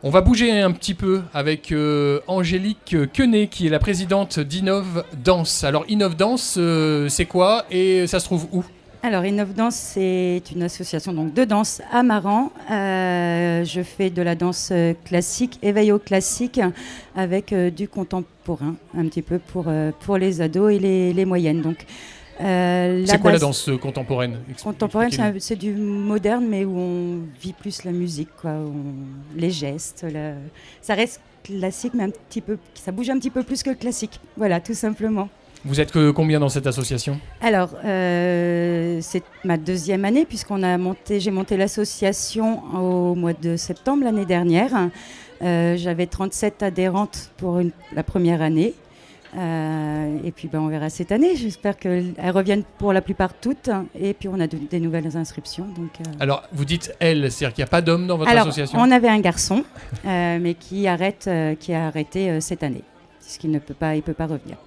On va bouger un petit peu avec Angélique Quenet, qui est la présidente d'Innov Danse. Alors, Innov Danse, c'est quoi et ça se trouve où ? Alors, Innov Danse, c'est une association donc, de danse à Maran. Je fais de la danse classique, éveil au classique, avec du contemporain, un petit peu pour les ados et les moyennes. Donc, c'est quoi la danse contemporaine ? Contemporaine, c'est du moderne, mais où on vit plus la musique, quoi. Les gestes. Ça reste classique, mais ça bouge un petit peu plus que le classique. Voilà, tout simplement. Vous êtes combien dans cette association ? Alors, c'est ma 2e année, j'ai monté l'association au mois de septembre l'année dernière. J'avais 37 adhérentes pour la première année. Et puis on verra cette année. J'espère qu'elles reviennent pour la plupart toutes. Et puis on a des nouvelles inscriptions. Donc, Alors vous dites elle, c'est-à-dire qu'il n'y a pas d'homme dans votre association ? On avait un garçon, mais qui a arrêté cette année, puisqu'il ne peut pas revenir.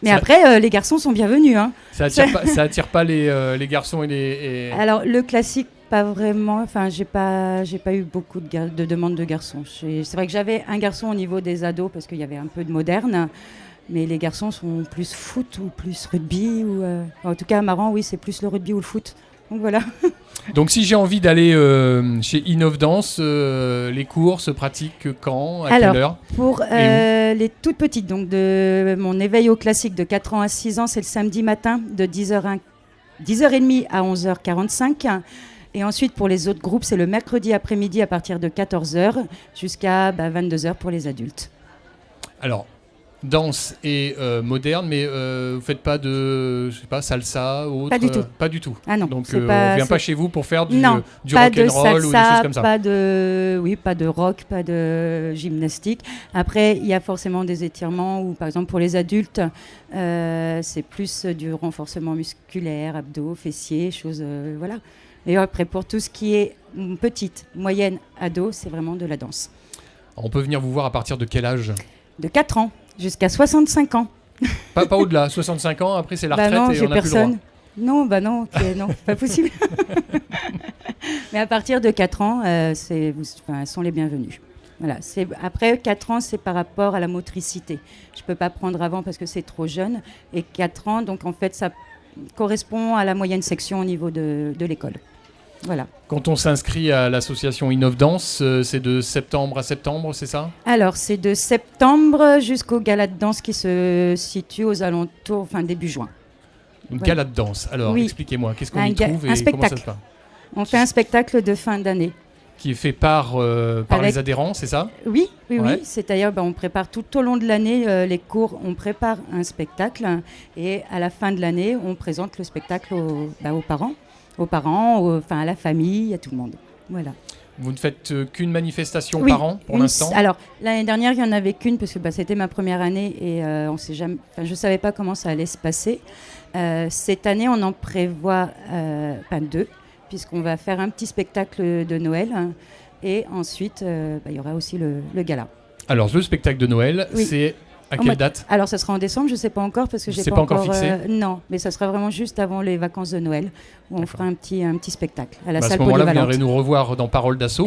Mais après, les garçons sont bienvenus. Hein. Ça attire pas les garçons et les. Alors le classique, pas vraiment. Enfin, j'ai pas eu beaucoup de demandes de garçons. C'est vrai que j'avais un garçon au niveau des ados parce qu'il y avait un peu de moderne. Mais les garçons sont plus foot ou plus rugby. En tout cas, à Maran, oui, c'est plus le rugby ou le foot. Donc voilà. Donc si j'ai envie d'aller chez Innov Danse, les cours se pratiquent quand ? À quelle heure ? Pour les toutes petites, donc de mon éveil au classique de 4 ans à 6 ans, c'est le samedi matin de 10h30 à 11h45. Et ensuite, pour les autres groupes, c'est le mercredi après-midi à partir de 14h jusqu'à 22h pour les adultes. Alors, danse et moderne, mais vous faites pas de, je sais pas, salsa ou autre ? Pas du tout. Pas du tout. Ah non. Donc on vient pas chez vous pour faire du rock and roll ou des choses comme ça. Pas de rock, pas de gymnastique. Après, il y a forcément des étirements où, par exemple, pour les adultes, c'est plus du renforcement musculaire, abdos, fessiers, choses, voilà. Et après, pour tout ce qui est petite, moyenne, ado, c'est vraiment de la danse. On peut venir vous voir à partir de quel âge ? De 4 ans jusqu'à 65 ans. Pas au-delà, 65 ans, après c'est la retraite non, et on n'a plus le droit. Non, non, pas possible. Mais à partir de 4 ans, elles sont les bienvenues. Voilà, après 4 ans, c'est par rapport à la motricité. Je ne peux pas prendre avant parce que c'est trop jeune. Et 4 ans, donc en fait, ça correspond à la moyenne section au niveau de l'école. Voilà. Quand on s'inscrit à l'association Innov Danse, c'est de septembre à septembre, c'est ça ? Alors, c'est de septembre jusqu'au gala de danse qui se situe aux alentours, début juin. Donc, gala de danse. Alors, oui. Expliquez-moi, qu'est-ce qu'on y trouve et comment ça se passe ? On fait un spectacle de fin d'année. Qui est fait par les adhérents, c'est ça ? Oui. C'est-à-dire, on prépare tout au long de l'année les cours, on prépare un spectacle et à la fin de l'année, on présente le spectacle aux parents. À la famille, à tout le monde. Voilà. Vous ne faites qu'une manifestation par an pour l'instant ? Alors, l'année dernière, il n'y en avait qu'une parce que c'était ma première année et je ne savais pas comment ça allait se passer. Cette année, on en prévoit 2, puisqu'on va faire un petit spectacle de Noël et ensuite, il y aura aussi le gala. Alors, le spectacle de Noël, c'est... À quelle date ? Alors, ça sera en décembre, je ne sais pas encore parce que j'ai pas encore fixé. Non, mais ça sera vraiment juste avant les vacances de Noël où on fera un petit spectacle à la salle polyvalente. À ce moment-là, vous viendrez nous revoir dans Parole d'Assaut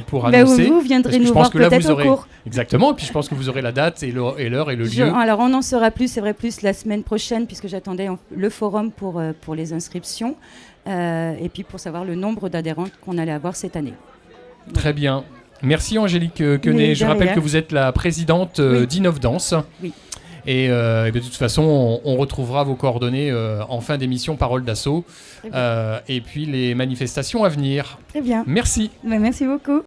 pour annoncer. Vous viendrez nous voir peut-être au cours. Exactement, et puis je pense que vous aurez la date et l'heure et le lieu. Alors, on en saura plus, c'est vrai, plus la semaine prochaine puisque j'attendais le forum pour les inscriptions et puis pour savoir le nombre d'adhérentes qu'on allait avoir cette année. Très bien. Merci Angélique Quenet. Je rappelle que vous êtes la présidente d'Innov Danse. Oui. Et de toute façon, on retrouvera vos coordonnées en fin d'émission Parole d'Assaut. Et puis les manifestations à venir. Très bien. Merci. Merci beaucoup.